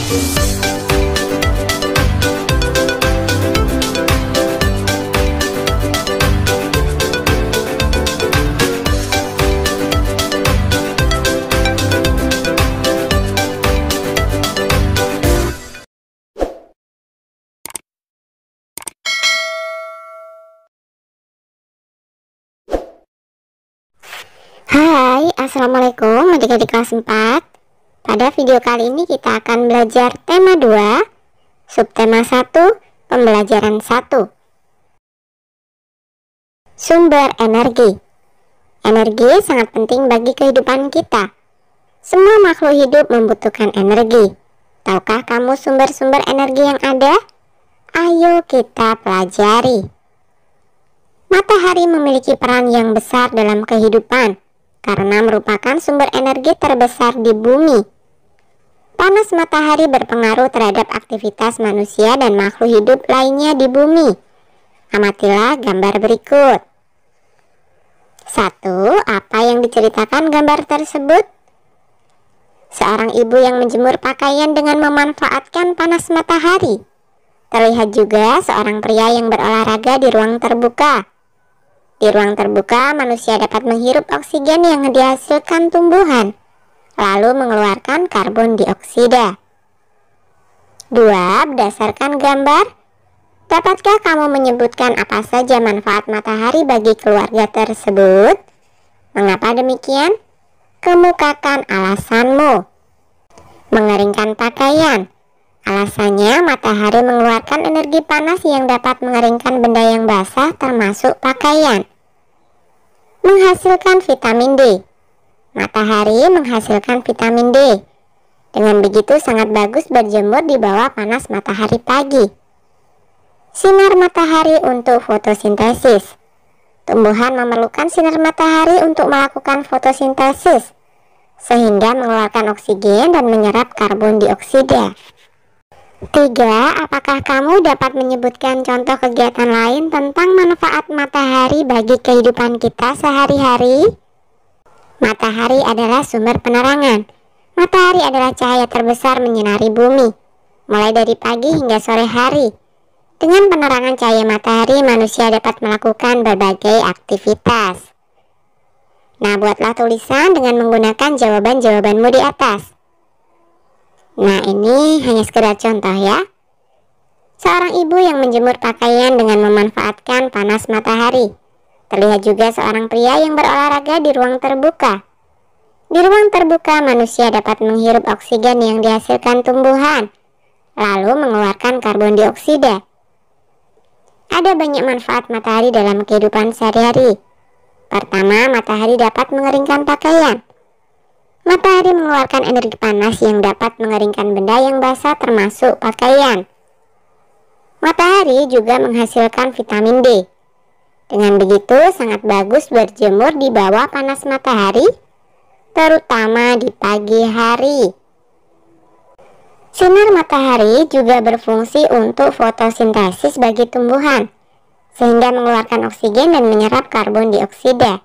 Hai, assalamualaikum adik-adik kelas 4. Pada video kali ini kita akan belajar tema 2, subtema 1, pembelajaran 1. Sumber energi. Energi sangat penting bagi kehidupan kita. Semua makhluk hidup membutuhkan energi. Tahukah kamu sumber-sumber energi yang ada? Ayo kita pelajari. Matahari memiliki peran yang besar dalam kehidupan karena merupakan sumber energi terbesar di bumi. Panas matahari berpengaruh terhadap aktivitas manusia dan makhluk hidup lainnya di bumi. Amatilah gambar berikut. 1. Apa yang diceritakan gambar tersebut? Seorang ibu yang menjemur pakaian dengan memanfaatkan panas matahari. Terlihat juga seorang pria yang berolahraga di ruang terbuka. Di ruang terbuka, manusia dapat menghirup oksigen yang dihasilkan tumbuhan, lalu mengeluarkan karbon dioksida. 2. Berdasarkan gambar, dapatkah kamu menyebutkan apa saja manfaat matahari bagi keluarga tersebut? Mengapa demikian? Kemukakan alasanmu. Mengeringkan pakaian. Alasannya, matahari mengeluarkan energi panas yang dapat mengeringkan benda yang basah termasuk pakaian. Menghasilkan vitamin D. Matahari menghasilkan vitamin D. Dengan begitu sangat bagus berjemur di bawah panas matahari pagi. Sinar matahari untuk fotosintesis. Tumbuhan memerlukan sinar matahari untuk melakukan fotosintesis, sehingga mengeluarkan oksigen dan menyerap karbon dioksida. 3. Apakah kamu dapat menyebutkan contoh kegiatan lain tentang manfaat matahari bagi kehidupan kita sehari-hari? Matahari adalah sumber penerangan. Matahari adalah cahaya terbesar menyinari bumi, mulai dari pagi hingga sore hari. Dengan penerangan cahaya matahari, manusia dapat melakukan berbagai aktivitas. Nah, buatlah tulisan dengan menggunakan jawaban-jawabanmu di atas. Nah, ini hanya sekedar contoh ya. Seorang ibu yang menjemur pakaian dengan memanfaatkan panas matahari. Terlihat juga seorang pria yang berolahraga di ruang terbuka. Di ruang terbuka, manusia dapat menghirup oksigen yang dihasilkan tumbuhan, lalu mengeluarkan karbon dioksida. Ada banyak manfaat matahari dalam kehidupan sehari-hari. Pertama, matahari dapat mengeringkan pakaian. Matahari mengeluarkan energi panas yang dapat mengeringkan benda yang basah termasuk pakaian. Matahari juga menghasilkan vitamin D. Dengan begitu sangat bagus berjemur di bawah panas matahari, terutama di pagi hari. Sinar matahari juga berfungsi untuk fotosintesis bagi tumbuhan, sehingga mengeluarkan oksigen dan menyerap karbon dioksida.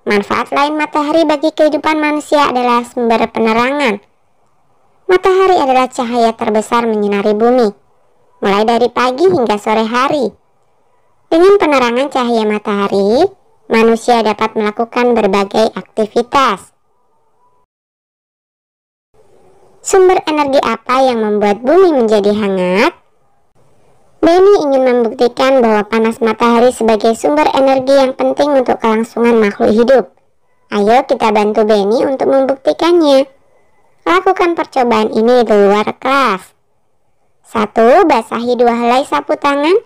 Manfaat lain matahari bagi kehidupan manusia adalah sumber penerangan. Matahari adalah cahaya terbesar menyinari bumi, mulai dari pagi hingga sore hari. Dengan penerangan cahaya matahari, manusia dapat melakukan berbagai aktivitas. Sumber energi apa yang membuat bumi menjadi hangat? Benny ingin membuktikan bahwa panas matahari sebagai sumber energi yang penting untuk kelangsungan makhluk hidup. Ayo kita bantu Benny untuk membuktikannya. Lakukan percobaan ini di luar kelas. 1. Basahi 2 helai sapu tangan,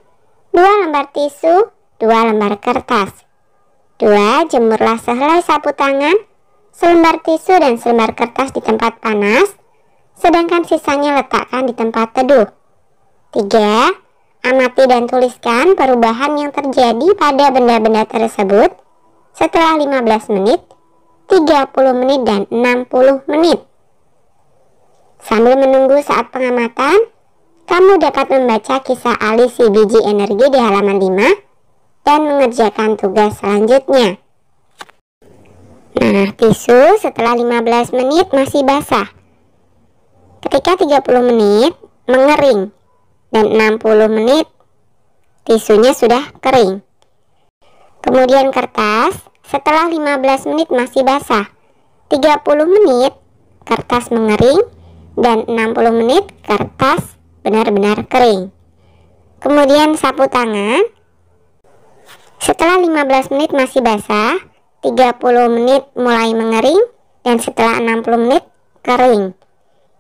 2 lembar tisu, 2 lembar kertas. 2. Jemurlah sehelai sapu tangan, selembar tisu dan selembar kertas di tempat panas, sedangkan sisanya letakkan di tempat teduh. 3. Amati dan tuliskan perubahan yang terjadi pada benda-benda tersebut setelah 15 menit, 30 menit, dan 60 menit. Sambil menunggu saat pengamatan, kamu dapat membaca kisah Ali si biji energi di halaman 5 dan mengerjakan tugas selanjutnya. Nah, tisu setelah 15 menit masih basah. Ketika 30 menit mengering dan 60 menit tisunya sudah kering. Kemudian kertas setelah 15 menit masih basah. 30 menit kertas mengering dan 60 menit kertas benar-benar kering. Kemudian sapu tangan setelah 15 menit masih basah, 30 menit mulai mengering dan setelah 60 menit kering.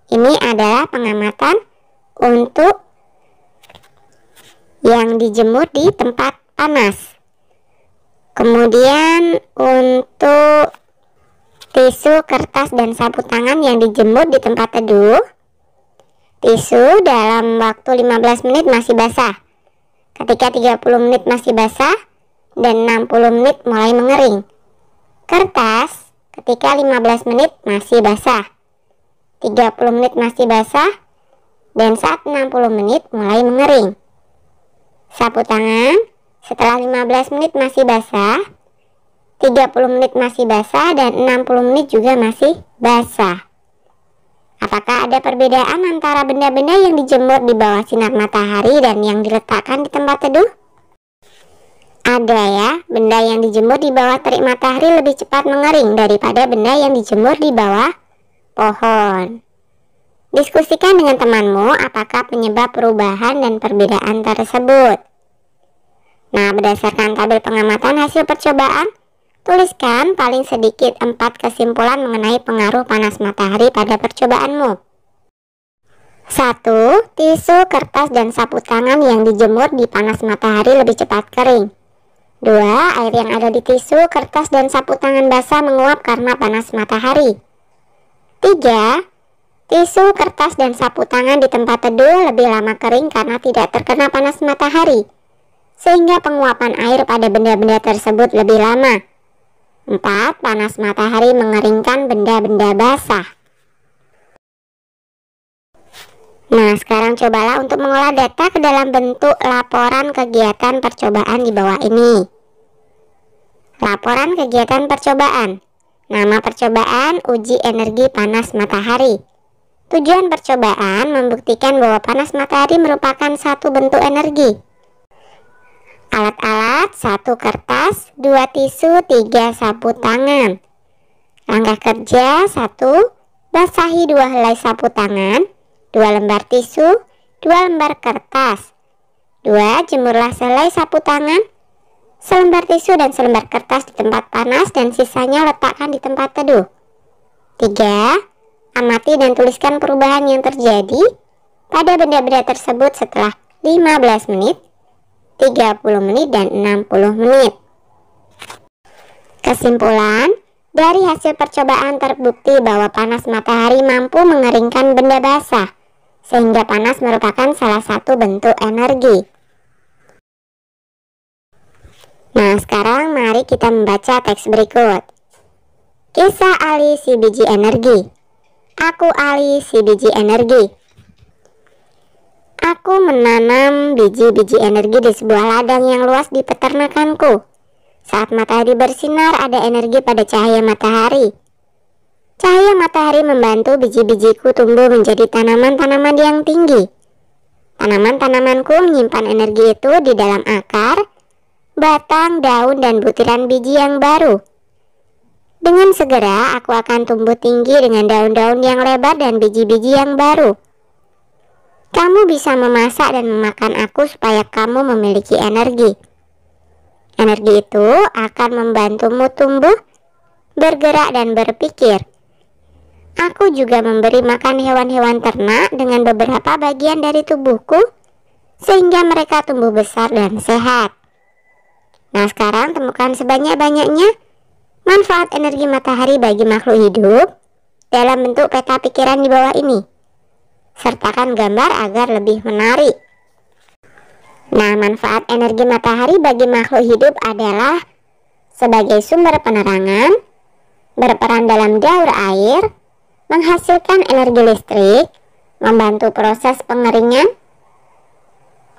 Ini adalah pengamatan untuk yang dijemur di tempat panas. Kemudian untuk tisu, kertas, dan sapu tangan yang dijemur di tempat teduh, tisu dalam waktu 15 menit masih basah. Ketika 30 menit masih basah dan 60 menit mulai mengering. Kertas ketika 15 menit masih basah, 30 menit masih basah, dan saat 60 menit mulai mengering. Sapu tangan setelah 15 menit masih basah, 30 menit masih basah, dan 60 menit juga masih basah. Apakah ada perbedaan antara benda-benda yang dijemur di bawah sinar matahari dan yang diletakkan di tempat teduh? Ada ya, benda yang dijemur di bawah terik matahari lebih cepat mengering daripada benda yang dijemur di bawah pohon. Diskusikan dengan temanmu apakah penyebab perubahan dan perbedaan tersebut. Nah, berdasarkan tabel pengamatan hasil percobaan, tuliskan paling sedikit 4 kesimpulan mengenai pengaruh panas matahari pada percobaanmu. 1. Tisu, kertas, dan sapu tangan yang dijemur di panas matahari lebih cepat kering. 2. Air yang ada di tisu, kertas, dan sapu tangan basah menguap karena panas matahari. 3. Tisu, kertas, dan sapu tangan di tempat teduh lebih lama kering karena tidak terkena panas matahari, sehingga penguapan air pada benda-benda tersebut lebih lama. 4. Panas matahari mengeringkan benda-benda basah. Nah, sekarang cobalah untuk mengolah data ke dalam bentuk laporan kegiatan percobaan di bawah ini. Laporan kegiatan percobaan. Nama percobaan, uji energi panas matahari. Tujuan percobaan membuktikan bahwa panas matahari merupakan satu bentuk energi. Alat-alat, 1 kertas, 2 tisu, 3 sapu tangan. Langkah kerja, 1. Basahi 2 helai sapu tangan, 2 lembar tisu, 2 lembar kertas. 2. Jemurlah sehelai sapu tangan, selembar tisu, dan selembar kertas di tempat panas dan sisanya letakkan di tempat teduh. 3. Amati dan tuliskan perubahan yang terjadi pada benda-benda tersebut setelah 15 menit, 30 menit, dan 60 menit. Kesimpulan, dari hasil percobaan terbukti bahwa panas matahari mampu mengeringkan benda basah, sehingga panas merupakan salah satu bentuk energi. Nah, sekarang mari kita membaca teks berikut. Kisah Ali si biji energi. Aku Ali si biji energi. Aku menanam biji-biji energi di sebuah ladang yang luas di peternakanku. Saat matahari bersinar, ada energi pada cahaya matahari. Cahaya matahari membantu biji-bijiku tumbuh menjadi tanaman-tanaman yang tinggi. Tanaman-tanamanku menyimpan energi itu di dalam akar, batang, daun, dan butiran biji yang baru. Dengan segera, aku akan tumbuh tinggi dengan daun-daun yang lebar dan biji-biji yang baru. Kamu bisa memasak dan memakan aku supaya kamu memiliki energi. Energi itu akan membantumu tumbuh, bergerak, dan berpikir. Aku juga memberi makan hewan-hewan ternak dengan beberapa bagian dari tubuhku, sehingga mereka tumbuh besar dan sehat. Nah, sekarang temukan sebanyak-banyaknya manfaat energi matahari bagi makhluk hidup dalam bentuk peta pikiran di bawah ini. Sertakan gambar agar lebih menarik. Nah, manfaat energi matahari bagi makhluk hidup adalah sebagai sumber penerangan, berperan dalam daur air, menghasilkan energi listrik, membantu proses pengeringan,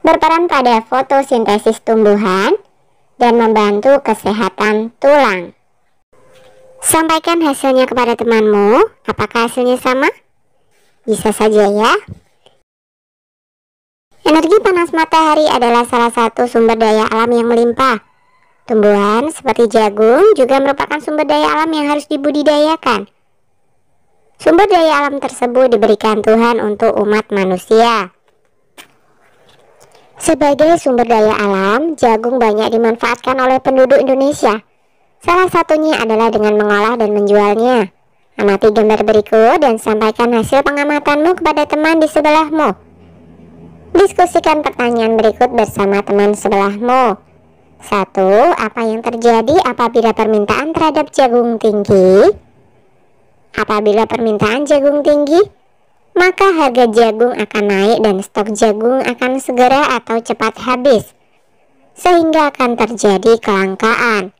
berperan pada fotosintesis tumbuhan, dan membantu kesehatan tulang. Sampaikan hasilnya kepada temanmu. Apakah hasilnya sama? Bisa saja ya. Energi panas matahari adalah salah satu sumber daya alam yang melimpah. Tumbuhan seperti jagung juga merupakan sumber daya alam yang harus dibudidayakan. Sumber daya alam tersebut diberikan Tuhan untuk umat manusia. Sebagai sumber daya alam, jagung banyak dimanfaatkan oleh penduduk Indonesia. Salah satunya adalah dengan mengolah dan menjualnya. Amati gambar berikut dan sampaikan hasil pengamatanmu kepada teman di sebelahmu. Diskusikan pertanyaan berikut bersama teman sebelahmu. 1. Apa yang terjadi apabila permintaan terhadap jagung tinggi? Apabila permintaan jagung tinggi, maka harga jagung akan naik dan stok jagung akan segera atau cepat habis, sehingga akan terjadi kelangkaan.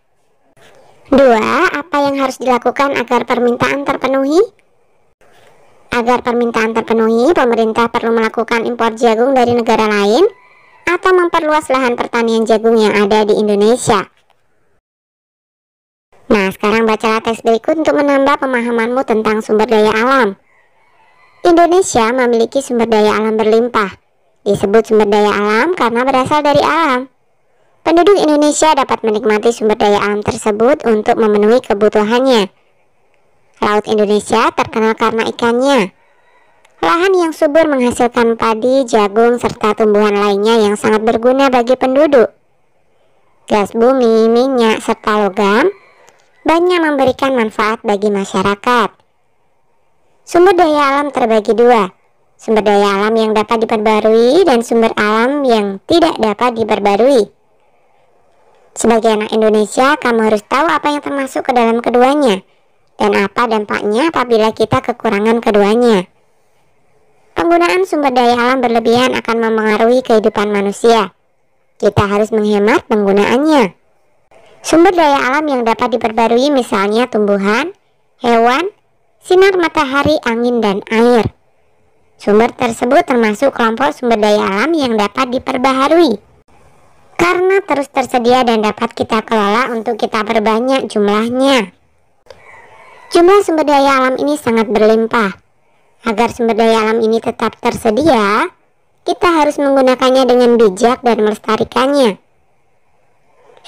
2. Apa yang harus dilakukan agar permintaan terpenuhi? Agar permintaan terpenuhi, pemerintah perlu melakukan impor jagung dari negara lain atau memperluas lahan pertanian jagung yang ada di Indonesia. Nah, sekarang bacalah teks berikut untuk menambah pemahamanmu tentang sumber daya alam. Indonesia memiliki sumber daya alam berlimpah. Disebut sumber daya alam karena berasal dari alam. Penduduk Indonesia dapat menikmati sumber daya alam tersebut untuk memenuhi kebutuhannya. Laut Indonesia terkenal karena ikannya. Lahan yang subur menghasilkan padi, jagung, serta tumbuhan lainnya yang sangat berguna bagi penduduk. Gas bumi, minyak, serta logam banyak memberikan manfaat bagi masyarakat. Sumber daya alam terbagi dua, sumber daya alam yang dapat diperbarui dan sumber alam yang tidak dapat diperbarui. Sebagai anak Indonesia, kamu harus tahu apa yang termasuk ke dalam keduanya, dan apa dampaknya apabila kita kekurangan keduanya. Penggunaan sumber daya alam berlebihan akan memengaruhi kehidupan manusia. Kita harus menghemat penggunaannya. Sumber daya alam yang dapat diperbarui misalnya tumbuhan, hewan, sinar matahari, angin, dan air. Sumber tersebut termasuk kelompok sumber daya alam yang dapat diperbaharui karena terus tersedia dan dapat kita kelola untuk kita perbanyak jumlahnya. Jumlah sumber daya alam ini sangat berlimpah. Agar sumber daya alam ini tetap tersedia, kita harus menggunakannya dengan bijak dan melestarikannya.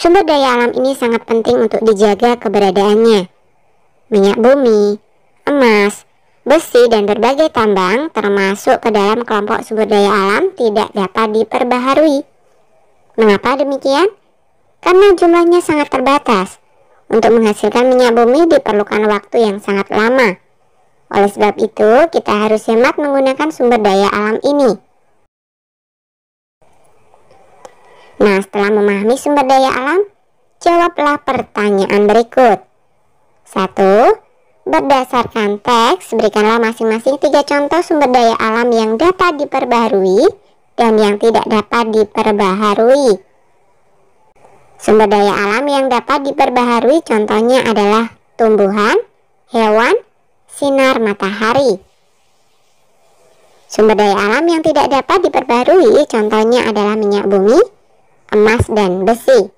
Sumber daya alam ini sangat penting untuk dijaga keberadaannya. Minyak bumi, emas, besi, dan berbagai tambang termasuk ke dalam kelompok sumber daya alam tidak dapat diperbaharui. Mengapa demikian? Karena jumlahnya sangat terbatas. Untuk menghasilkan minyak bumi diperlukan waktu yang sangat lama. Oleh sebab itu, kita harus hemat menggunakan sumber daya alam ini. Nah, setelah memahami sumber daya alam, jawablah pertanyaan berikut. 1. Berdasarkan teks, berikanlah masing-masing 3 contoh sumber daya alam yang dapat diperbaharui dan yang tidak dapat diperbaharui. Sumber daya alam yang dapat diperbaharui contohnya adalah tumbuhan, hewan, sinar matahari. Sumber daya alam yang tidak dapat diperbaharui contohnya adalah minyak bumi, emas, dan besi.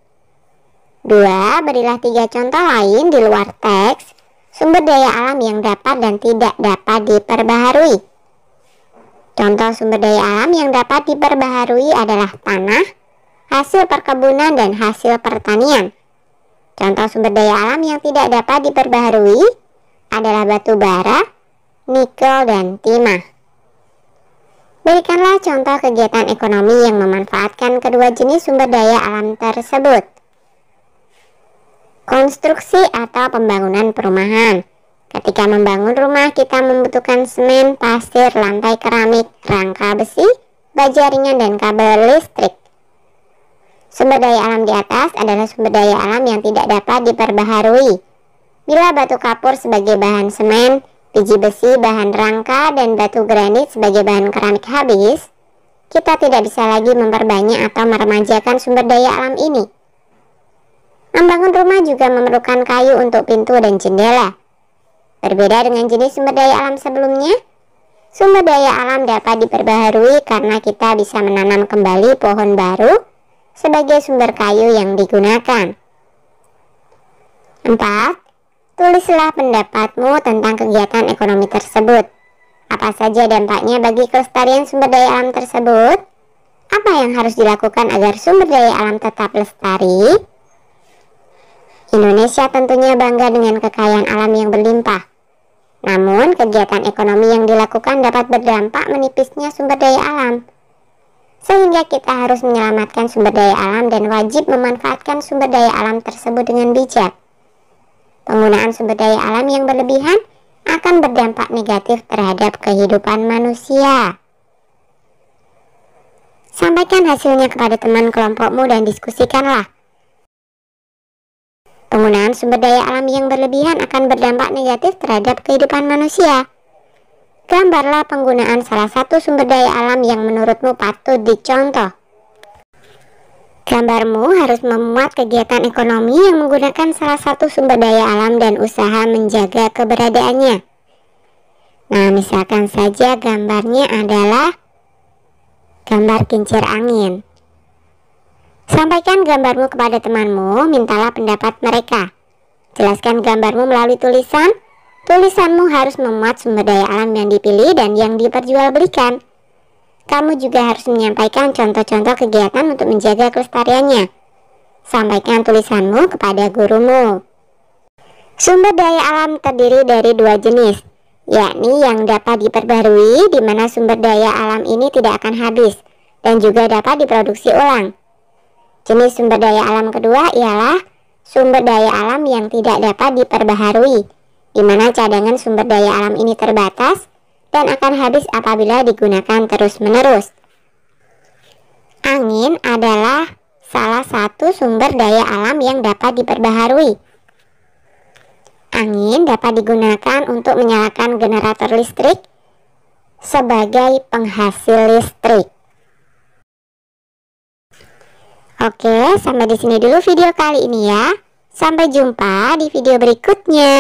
2. Berilah 3 contoh lain di luar teks sumber daya alam yang dapat dan tidak dapat diperbaharui. Contoh sumber daya alam yang dapat diperbaharui adalah tanah, hasil perkebunan, dan hasil pertanian. Contoh sumber daya alam yang tidak dapat diperbaharui adalah batu bara, nikel, dan timah. Berikanlah contoh kegiatan ekonomi yang memanfaatkan kedua jenis sumber daya alam tersebut. Konstruksi atau pembangunan perumahan. Ketika membangun rumah, kita membutuhkan semen, pasir, lantai keramik, rangka besi, baja ringan, dan kabel listrik. Sumber daya alam di atas adalah sumber daya alam yang tidak dapat diperbaharui. Bila batu kapur sebagai bahan semen, biji besi bahan rangka, dan batu granit sebagai bahan keramik habis, kita tidak bisa lagi memperbanyak atau meremajakan sumber daya alam ini. Membangun rumah juga memerlukan kayu untuk pintu dan jendela. Berbeda dengan jenis sumber daya alam sebelumnya, sumber daya alam dapat diperbaharui karena kita bisa menanam kembali pohon baru sebagai sumber kayu yang digunakan. 4. Tulislah pendapatmu tentang kegiatan ekonomi tersebut. Apa saja dampaknya bagi kelestarian sumber daya alam tersebut? Apa yang harus dilakukan agar sumber daya alam tetap lestari? Indonesia tentunya bangga dengan kekayaan alam yang berlimpah. Namun, kegiatan ekonomi yang dilakukan dapat berdampak menipisnya sumber daya alam. Sehingga kita harus menyelamatkan sumber daya alam dan wajib memanfaatkan sumber daya alam tersebut dengan bijak. Penggunaan sumber daya alam yang berlebihan akan berdampak negatif terhadap kehidupan manusia. Sampaikan hasilnya kepada teman kelompokmu dan diskusikanlah. Penggunaan sumber daya alam yang berlebihan akan berdampak negatif terhadap kehidupan manusia. Gambarlah penggunaan salah satu sumber daya alam yang menurutmu patut dicontoh. Gambarmu harus memuat kegiatan ekonomi yang menggunakan salah satu sumber daya alam dan usaha menjaga keberadaannya. Nah, misalkan saja gambarnya adalah gambar kincir angin. Sampaikan gambarmu kepada temanmu, mintalah pendapat mereka. Jelaskan gambarmu melalui tulisan. Tulisanmu harus memuat sumber daya alam yang dipilih dan yang diperjualbelikan. Kamu juga harus menyampaikan contoh-contoh kegiatan untuk menjaga kelestariannya. Sampaikan tulisanmu kepada gurumu. Sumber daya alam terdiri dari dua jenis, yakni yang dapat diperbarui, di mana sumber daya alam ini tidak akan habis, dan juga dapat diproduksi ulang. Jenis sumber daya alam kedua ialah sumber daya alam yang tidak dapat diperbaharui, di mana cadangan sumber daya alam ini terbatas dan akan habis apabila digunakan terus-menerus. Angin adalah salah satu sumber daya alam yang dapat diperbaharui. Angin dapat digunakan untuk menyalakan generator listrik sebagai penghasil listrik. Oke, sampai di sini dulu video kali ini ya. Sampai jumpa di video berikutnya.